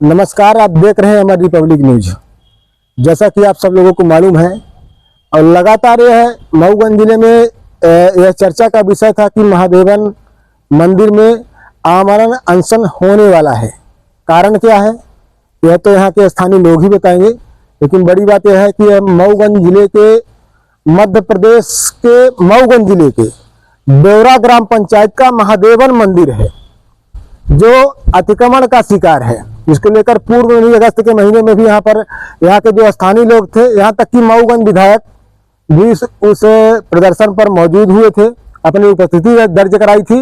नमस्कार, आप देख रहे हैं हमारी रिपब्लिक न्यूज। जैसा कि आप सब लोगों को मालूम है और लगातार यह मऊगंज जिले में यह चर्चा का विषय था कि महादेवन मंदिर में आमरण अनशन होने वाला है। कारण क्या है यह तो यहाँ के स्थानीय लोग ही बताएंगे, लेकिन बड़ी बात यह है कि यह मऊगंज जिले के मध्य प्रदेश के मऊगंज जिले के बेवरा ग्राम पंचायत का महादेवन मंदिर है जो अतिक्रमण का शिकार है। इसको लेकर पूर्व में अगस्त के महीने में भी यहाँ के जो स्थानीय लोग थे, यहाँ तक कि मऊगंज विधायक भी उस प्रदर्शन पर मौजूद हुए थे, अपनी उपस्थिति दर्ज कराई थी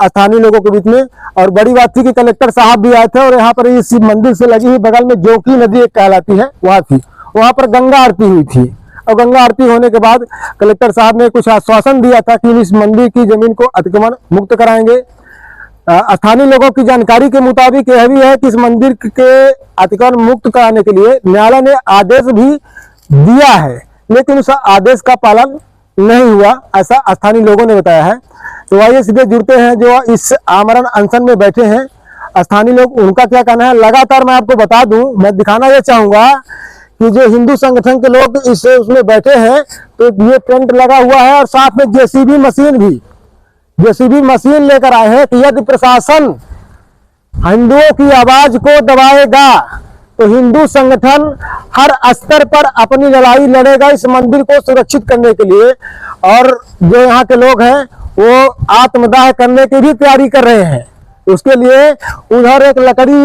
स्थानीय लोगों के बीच में। और बड़ी बात थी कि कलेक्टर साहब भी आए थे और यहाँ पर इस मंदिर से लगी हुई बगल में जोकी नदी एक कहलाती है, वहाँ पर गंगा आरती हुई थी। और गंगा आरती होने के बाद कलेक्टर साहब ने कुछ आश्वासन दिया था कि इस मंदिर की जमीन को अतिक्रमण मुक्त कराएंगे। स्थानीय लोगों की जानकारी के मुताबिक यह भी है कि इस मंदिर के अतिक्रमण मुक्त कराने के लिए न्यायालय ने आदेश भी दिया है, लेकिन उस आदेश का पालन नहीं हुआ, ऐसा स्थानीय लोगों ने बताया है। तो आइए सीधे जुड़ते हैं जो इस आमरण अनशन में बैठे हैं स्थानीय लोग, उनका क्या कहना है। लगातार मैं आपको बता दूं, मैं दिखाना यह चाहूंगा कि जो हिंदू संगठन के लोग उसमें बैठे हैं, तो ये टेंट लगा हुआ है और साथ में जेसीबी मशीन लेकर आए हैं कि यदि प्रशासन हिंदुओं की आवाज को दबाएगा तो हिंदू संगठन हर स्तर पर अपनी लड़ाई लड़ेगा इस मंदिर को सुरक्षित करने के लिए। और जो यहाँ के लोग हैं वो आत्मदाह करने की भी तैयारी कर रहे हैं। उसके लिए उधर एक लकड़ी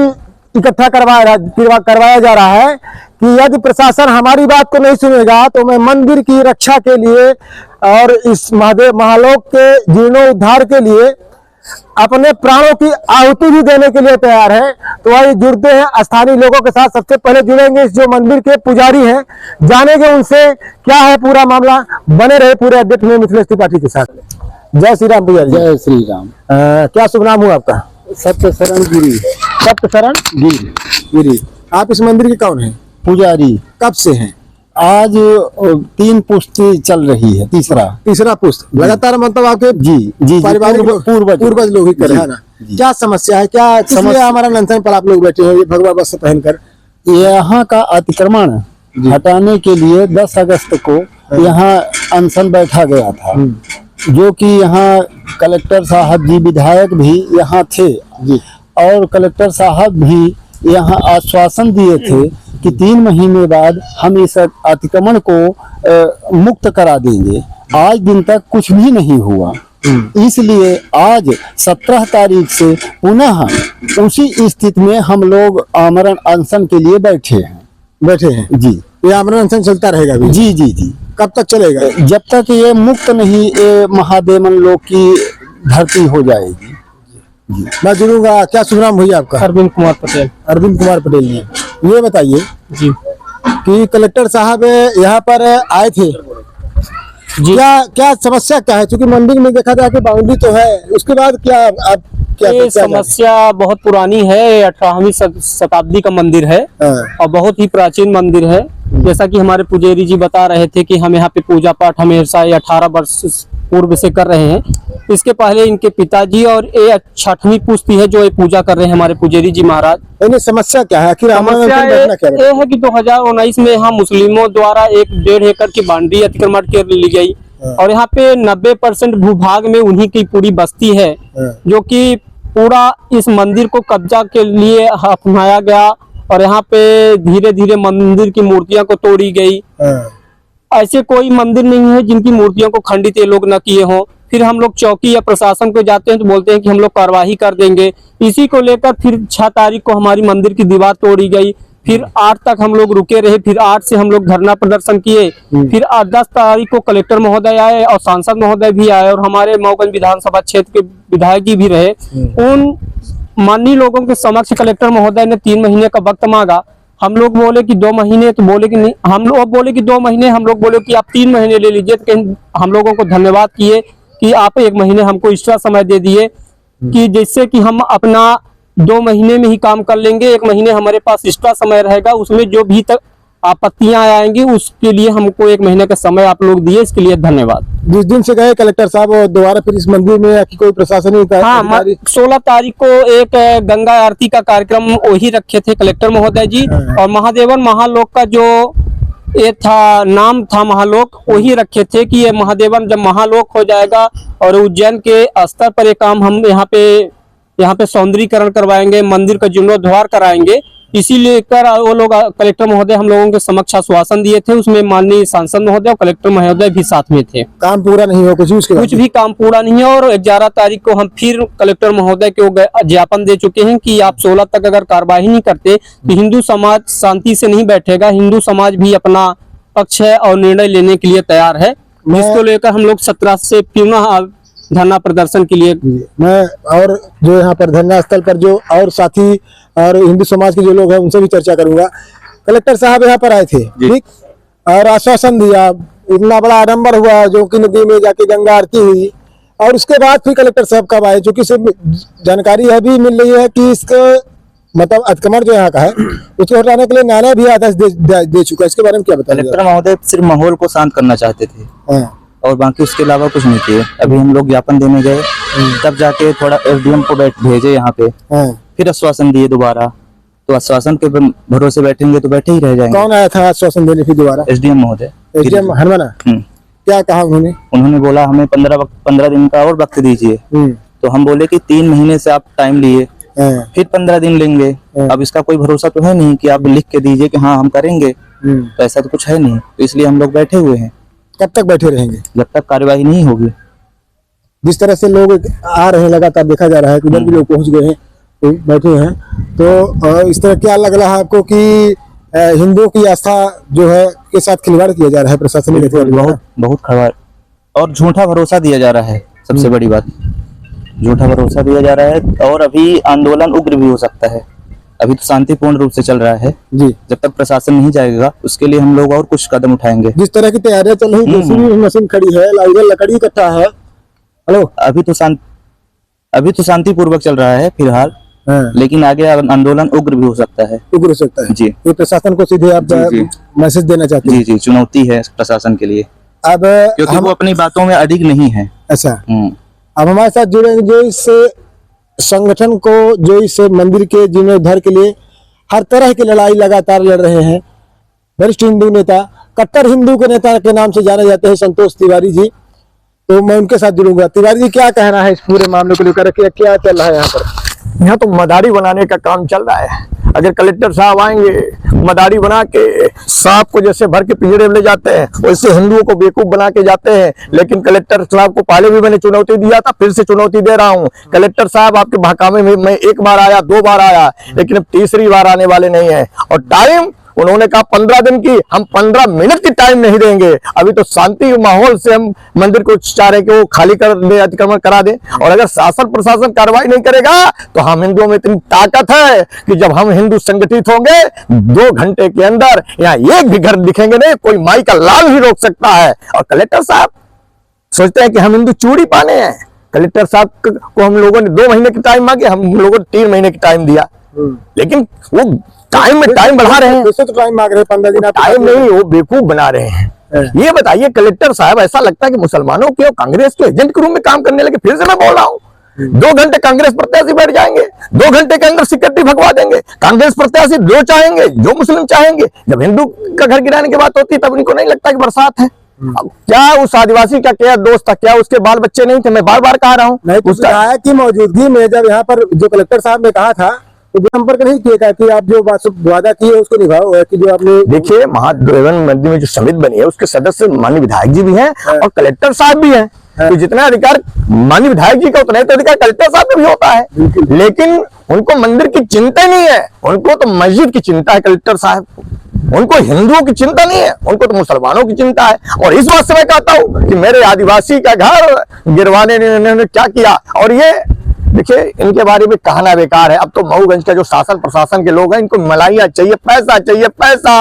इकट्ठा करवाया जा रहा है कि यदि प्रशासन हमारी बात को नहीं सुनेगा तो मैं मंदिर की रक्षा के लिए और इस महादेव महालोक के जीर्णोद्धार के लिए अपने प्राणों की आहुति भी देने के लिए तैयार है। तो आइए जुड़ते हैं स्थानीय लोगों के साथ। सबसे पहले जुड़ेंगे इस जो मंदिर के पुजारी हैं, जानेंगे उनसे क्या है पूरा मामला। बने रहे पूरे अपडेट में मिथिलेश त्रिपाठी के साथ। जय श्री राम पुजारी। जय श्री राम। क्या शुभ नाम हुआ आपका? सत्यशरण गिरी। सत्यशरण गिरी। आप इस मंदिर के कौन हैं? पुजारी। कब से हैं? आज 3 पुश्ती चल रही है, तीसरा पुश्त लगातार, मतलब आपके जी पारिवारिक पूर्वज लोग ही कर रहे हैं ना। क्या समस्या है, क्या समस्या हमारा अनशन पर आप लोग बैठे हैं ये भगवा वस्त्र पहनकर? यहाँ का अतिक्रमण हटाने के लिए 10 अगस्त को यहाँ अनशन बैठा गया था, जो कि यहाँ कलेक्टर साहब जी, विधायक भी यहाँ थे और कलेक्टर साहब भी यहाँ आश्वासन दिए थे कि 3 महीने बाद हम इस अतिक्रमण को मुक्त करा देंगे। आज दिन तक कुछ भी नहीं हुआ, इसलिए आज 17 तारीख से पुनः उसी स्थिति में हम लोग आमरण अनशन के लिए बैठे हैं। जी, ये आमरण अनशन चलता रहेगा भी? जी। कब तक चलेगा? जब तक ये मुक्त नहीं महादेवन लोक की धरती हो जाएगी। जी, मैं जुड़ूंगा। क्या शुभ नाम भैया आपका? अरविंद कुमार पटेल। अरविंद कुमार पटेल जी, ये बताइए जी कि कलेक्टर साहब यहाँ पर आए थे जी, क्या समस्या क्या है? क्योंकि मंदिर में देखा जाए कि बाउंड्री तो है, उसके बाद क्या आप ये समस्या बहुत पुरानी है, 18वीं शताब्दी का मंदिर है और बहुत ही प्राचीन मंदिर है। जैसा कि हमारे पुजारी जी बता रहे थे कि हम यहाँ पे पूजा पाठ हमेशा 18 वर्ष पूर्व से कर रहे हैं। इसके पहले इनके पिताजी और ये 6वीं पुश्ती है जो ये पूजा कर रहे हैं हमारे पुजारी जी महाराज। इन्हें समस्या क्या है? समस्या ये है कि 2019 में यहाँ मुस्लिमों द्वारा 1.5 एकड़ की बाउंड्री अतिक्रमण कर ली गई और यहाँ पे 90% भूभाग में उन्हीं की पूरी बस्ती है, जो कि पूरा इस मंदिर को कब्जा के लिए अपनाया गया और यहाँ पे धीरे धीरे मंदिर की मूर्तियां को तोड़ी गई। ऐसे कोई मंदिर नहीं है जिनकी मूर्तियों को खंडित ये लोग न किए हों। फिर हम लोग चौकी या प्रशासन को जाते हैं तो बोलते हैं कि हम लोग कार्रवाई कर देंगे। इसी को लेकर फिर 6 तारीख को हमारी मंदिर की दीवार तोड़ी गई, फिर 8 तक हम लोग रुके रहे, फिर 8 से हम लोग धरना प्रदर्शन किए, फिर 10 तारीख को कलेक्टर महोदय आए और सांसद महोदय भी आए और हमारे मऊगंज विधानसभा क्षेत्र के विधायक जी भी रहे। उन माननीय लोगों के समक्ष कलेक्टर महोदय ने 3 महीने का वक्त मांगा। हम लोग बोले कि 2 महीने, तो बोले कि नहीं। हम लोग बोले कि 2 महीने, हम लोग बोले कि आप 3 महीने ले लीजिए। तो हम लोगों को धन्यवाद किए कि आप 1 महीने हमको एक्स्ट्रा समय दे दिए कि जिससे कि हम अपना 2 महीने में ही काम कर लेंगे, 1 महीने हमारे पास एक्स्ट्रा समय रहेगा, उसमें जो भी तक आपत्तियां आएंगी, उसके लिए हमको 1 महीने का समय आप लोग दिए, इसके लिए धन्यवाद। जिस दिन से गए कलेक्टर साहब वो दोबारा फिर इस मंदिर में या कि कोई प्रशासनिक हाँ, अधिकारी? 16 तारीख को एक गंगा आरती का कार्यक्रम वही रखे थे कलेक्टर महोदय जी, और महादेवन महालोक का जो ये था नाम था महालोक, वही रखे थे कि ये महादेवन जब महालोक हो जाएगा और उज्जैन के स्तर पर ये काम हम यहाँ पे सौंदर्यीकरण करवाएंगे, मंदिर का जीर्णोद्धार कराएंगे। इसीलिए कर वो लोग कलेक्टर महोदय हम लोगों के समक्ष आश्वासन दिए थे, उसमें माननीय सांसद महोदय और कलेक्टर महोदय भी साथ में थे। काम पूरा नहीं हो कुछ भी काम पूरा नहीं है, और 11 तारीख को हम फिर कलेक्टर महोदय को ज्ञापन दे चुके हैं कि आप 16 तक अगर कार्रवाई नहीं करते तो हिंदू समाज शांति से नहीं बैठेगा। हिंदू समाज भी अपना पक्ष है और निर्णय लेने के लिए तैयार है, जिसको लेकर हम लोग 17 से पुनः धरना प्रदर्शन के लिए। मैं और जो यहाँ पर धरना स्थल पर जो और साथी और हिंदू समाज के जो लोग हैं उनसे भी चर्चा करूंगा। कलेक्टर साहब यहाँ पर आए थे, ठीक, और आश्वासन दिया, इतना बड़ा आडम्बर हुआ जो कि नदी में जाके गंगा आरती हुई, और उसके बाद फिर कलेक्टर साहब कब आए? क्योंकि सिर्फ जानकारी है भी मिल रही है कि इसका मतलब अतिक्रमण जो यहाँ का है उसको हटाने के लिए न्यायालय भी आदेश दे चुका है। इसके बारे में क्या बताएंगे? कलेक्टर महोदय सिर्फ माहौल को शांत करना चाहते थे और बाकी उसके अलावा कुछ नहीं किए। अभी हम लोग ज्ञापन देने गए, तब जाके थोड़ा एसडीएम को भेजे यहाँ पे, फिर आश्वासन दिए दोबारा। तो आश्वासन के भरोसे बैठेंगे तो बैठे ही रह जाएंगे। कौन आया था आश्वासन देने फिर दोबारा? एसडीएम महोदय, एसडीएम हरमना। क्या कहा उन्होंने? उन्होंने बोला हमें 15 दिन का और वक्त दीजिए। तो हम बोले कि 3 महीने से आप टाइम लिए, फिर 15 दिन लेंगे। अब इसका कोई भरोसा तो है नहीं कि आप लिख के दीजिए कि हाँ हम करेंगे, तो ऐसा तो कुछ है नहीं। तो इसलिए हम लोग बैठे हुए हैं। कब तक बैठे रहेंगे? जब तक कार्यवाही नहीं होगी। जिस तरह से लोग आ रहे हैं लगातार देखा जा रहा है कि उधर भी लोग पहुंच गए हैं, तो बैठे हैं, तो इस तरह क्या लग रहा है आपको कि हिंदुओं की आस्था जो है के साथ खिलवाड़ किया जा रहा है प्रशासनिक? बहुत खिलवाड़ और झूठा भरोसा दिया जा रहा है। सबसे बड़ी बात, झूठा भरोसा दिया जा रहा है। और अभी आंदोलन उग्र भी हो सकता है। अभी तो शांतिपूर्ण रूप से चल रहा है जी। जब तक प्रशासन नहीं जाएगा उसके लिए हम लोग और कुछ कदम उठाएंगे। जिस तरह की तैयारियां चल रही है, मशीन खड़ी है, लकड़ी इकट्ठा है। हेलो, अभी तो शांतिपूर्वक चल रहा है फिलहाल, लेकिन आगे आंदोलन उग्र भी हो सकता है। उग्र हो सकता है जी। ये प्रशासन को सीधे आप मैसेज देना चाहते हैं? जी, चुनौती है प्रशासन के लिए, अब क्योंकि वो अपनी बातों में अडिग नहीं है। अच्छा, अब हमारे साथ जुड़े जो इस संगठन को, जो इस मंदिर के जीर्णोद्धार के लिए हर तरह की लड़ाई लगातार लड़ रहे हैं, वरिष्ठ हिंदू नेता, कट्टर हिंदू के नेता के नाम से जाने जाते हैं संतोष तिवारी जी, तो मैं उनके साथ जुड़ूंगा। तिवारी जी, क्या कहना है इस पूरे मामले को लेकर? क्या चल रहा है यहाँ पर? यहाँ तो मदारी बनाने का काम चल रहा है। अगर कलेक्टर साहब आएंगे, मदारी बना के सांप को जैसे भर के पिंजरे में ले जाते हैं, वैसे हिंदुओं को बेवकूफ बना के जाते हैं। लेकिन कलेक्टर साहब को पहले भी मैंने चुनौती दिया था, फिर से चुनौती दे रहा हूँ। कलेक्टर साहब, आपके बहकावे में मैं 1 बार आया, 2 बार आया, लेकिन अब 3री बार आने वाले नहीं है। और टाइम उन्होंने कहा 15 दिन की, हम 15 मिनट की टाइम नहीं देंगे। अभी तो शांति माहौल से हम मंदिर को चाह रहे कि वो खाली कर दे, अतिक्रमण करा दे। और अगर शासन प्रशासन कार्रवाई नहीं करेगा तो हम हिंदुओं में इतनी ताकत है कि जब हम हिंदू संगठित होंगे, 2 घंटे के अंदर यहाँ एक भी घर दिखेंगे नहीं, कोई माई का लाल भी रोक सकता है। और कलेक्टर साहब सोचते हैं कि हम हिंदू चूड़ी पाने हैं। कलेक्टर साहब को हम लोगों ने 2 महीने की टाइम मांगे, हम लोगों ने 3 महीने की टाइम दिया, लेकिन वो टाइम में टाइम बढ़ा रहे हैं। तो टाइम मांग रहे हैं, 15 दिन टाइम नहीं, वो बेवकूफ बना रहे हैं। ये बताइए कलेक्टर साहब, ऐसा लगता है कि मुसलमानों के और कांग्रेस के एजेंट के रूप में काम करने लगे। फिर से मैं बोल रहा हूँ, 2 घंटे कांग्रेस प्रत्याशी बैठ जाएंगे, 2 घंटे के अंदर सिक्योरिटी भगवा देंगे। कांग्रेस प्रत्याशी जो चाहेंगे, जो मुस्लिम चाहेंगे। जब हिंदू का घर गिराने की बात होती है तब इनको नहीं लगता कि बरसात है। क्या उस आदिवासी का क्या दोस्त था? क्या उसके बाल बच्चे नहीं थे? मैं बार बार कह रहा हूँ। उसका की मौजूदगी में जब यहाँ पर जो कलेक्टर साहब ने कहा था तो संपर्क नहीं किया कि आप जो वादा किए उसको निभाओ, कि जो आपने। देखिए, महादेवन मंदिर में जो समिति बनी है उसके सदस्य माननीय विधायक जी भी हैं और कलेक्टर साहब भी हैं। तो जितना अधिकार माननीय विधायक जी का उतना ही तो अधिकार कलेक्टर साहब का भी होता है। लेकिन उनको मंदिर की चिंता नहीं है, उनको तो मस्जिद की चिंता है। कलेक्टर साहब, उनको हिंदुओं की चिंता नहीं है, उनको तो मुसलमानों की चिंता है। और इस बात से मैं कहता हूँ कि मेरे आदिवासी का घर गिरवाने ने क्या किया। और ये देखिए इनके बारे में कहना बेकार है। अब तो मऊगंज का जो शासन प्रशासन के लोग हैं, इनको मलाइया चाहिए, पैसा चाहिए, पैसा।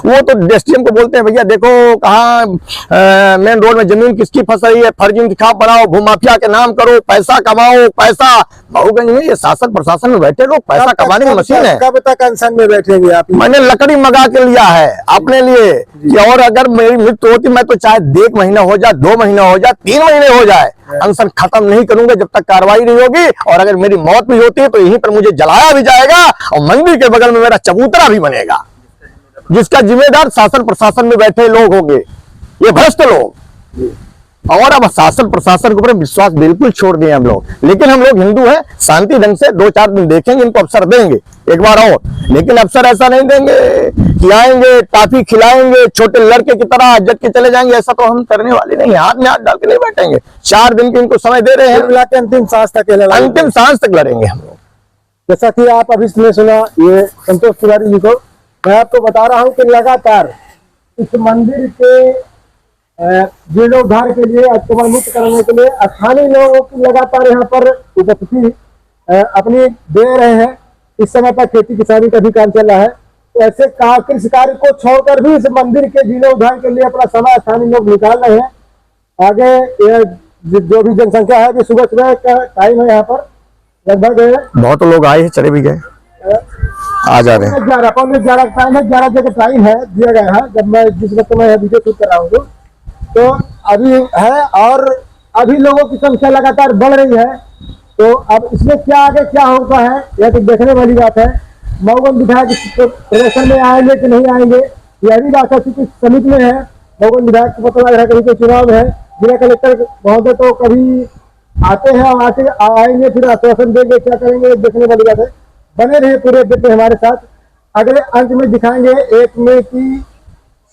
वो तो एसडीएम को बोलते हैं भैया देखो कहाँ मेन रोड में जमीन किसकी फंस रही है, फर्जी इंतखाब बनाओ, भूमाफिया के नाम करो, पैसा कमाओ, पैसा। मऊगंज में ये शासन प्रशासन में बैठे लोग पैसा कमाने की मशीन है। कब तक अनशन में बैठेंगे आप? मैंने लकड़ी मंगा के लिया है अपने लिए कि और अगर मेरी मृत्यु होती मैं तो चाहे 1 महीना हो जाए, 2 महीना हो जाए, 3 महीने हो जाए, अनशन खत्म नहीं करूंगा जब तक कार्रवाई नहीं होगी। और अगर मेरी मौत भी होती है तो यहीं पर मुझे जलाया भी जाएगा और मंदिर के बगल में मेरा चबूतरा भी बनेगा, जिसका जिम्मेदार शासन प्रशासन में बैठे लोग होंगे, ये भ्रष्ट लोग। और अब शासन प्रशासन के ऊपर विश्वास बिल्कुल छोड़ दिए हम लोग। लेकिन हम लोग हिंदू हैं, शांति ढंग से 2-4 दिन देखेंगे, इनको अवसर देंगे एक बार और। लेकिन अवसर ऐसा नहीं देंगे कि आएंगे टाफी खिलाएंगे, छोटे लड़के की तरह जट के चले जाएंगे। ऐसा तो हम करने वाले नहीं, हाथ में हाथ डाल के नहीं बैठेंगे। 4 दिन की इनको समय दे रहे हैं, अंतिम सांस तक अंतिम सांस तक लड़ेंगे हम लोग। जैसा कि आप अभी इसमें सुना ये संतोष तिवारी जी को, मैं आपको बता रहा हूँ कि लगातार इस मंदिर के जीर्णोद्धार के लिए, अतिक्रमण मुक्त करने के लिए स्थानीय लोगों की लगातार यहाँ पर उपस्थिति अपनी दे रहे हैं। इस समय पर खेती किसानी का भी काम चल रहा है, तो ऐसे कृषि कार्य को छोड़कर भी इस मंदिर के जीर्णोद्धार के लिए अपना समय स्थानीय लोग निकाल रहे हैं। आगे जो भी जनसंख्या है, अभी सुबह सुबह का टाइम है, यहाँ पर लगभग बहुत लोग आए हैं, चले भी गए, आ जा रहे हैं। 11 टाइम है, 11 जगह टाइम है दिया गया है। जब मैं जिस वक्त मैं वीडियो शूट कर रहा हूँ तो अभी है, और अभी लोगों की संख्या लगातार बढ़ रही है। तो अब इसमें क्या आगे क्या होता है यह तो देखने वाली बात है। मऊगंज विधायक प्रदर्शन में आएंगे कि नहीं आएंगे, यह भी बात है कि समिति में है। मऊगंज विधायक को पता लग रहा है कहीं कोई चुनाव है, जिला कलेक्टर महोदय तो कभी आते हैं और आके आएंगे, फिर आश्वासन देंगे, क्या करेंगे देखने वाली बात है। बने रहिए पूरे दिन हमारे साथ। अगले अंत में दिखाएंगे 1 मई की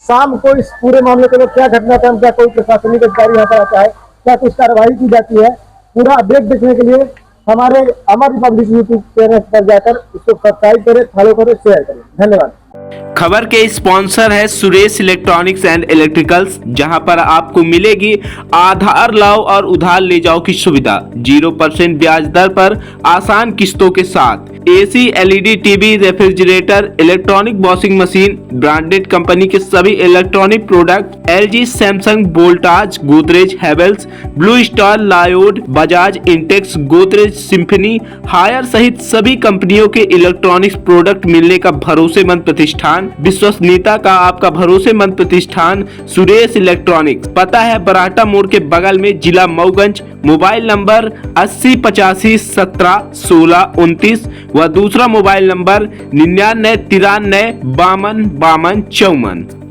शाम को इस पूरे मामले के लिए क्या घटनाक्रम, क्या कोई प्रशासनिक अधिकारी यहाँ पर आता है, क्या कुछ कार्रवाई की जाती है। पूरा अपडेट देखने के लिए हमारे अमर रिपब्लिक यूट्यूब चैनल पर जाकर इसको सब्सक्राइब करें, फॉलो करें, शेयर करें। धन्यवाद। खबर के स्पॉन्सर है सुरेश इलेक्ट्रॉनिक्स एंड इलेक्ट्रिकल्स, जहां पर आपको मिलेगी आधार लाओ और उधार ले जाओ की सुविधा 0% ब्याज दर पर आसान किस्तों के साथ। AC, LED TV, refrigerator, electronic washing machine, branded company के सभी electronic product, LG, Samsung, Voltas, Godrej, Havells, Blue Star, Lloyd, Bajaj, Intex, Godrej, Symphony, Haier सहित सभी कंपनियों के इलेक्ट्रॉनिक्स प्रोडक्ट मिलने का भरोसेमंद प्रतिष्ठान, विश्वसनीयता का आपका भरोसेमंद प्रतिष्ठान सुरेश इलेक्ट्रॉनिक्स। पता है बराटा मोड़ के बगल में, जिला मऊगंज। मोबाइल नंबर 80 85 17 16 29 व दूसरा मोबाइल नंबर 99 93 52 52 54।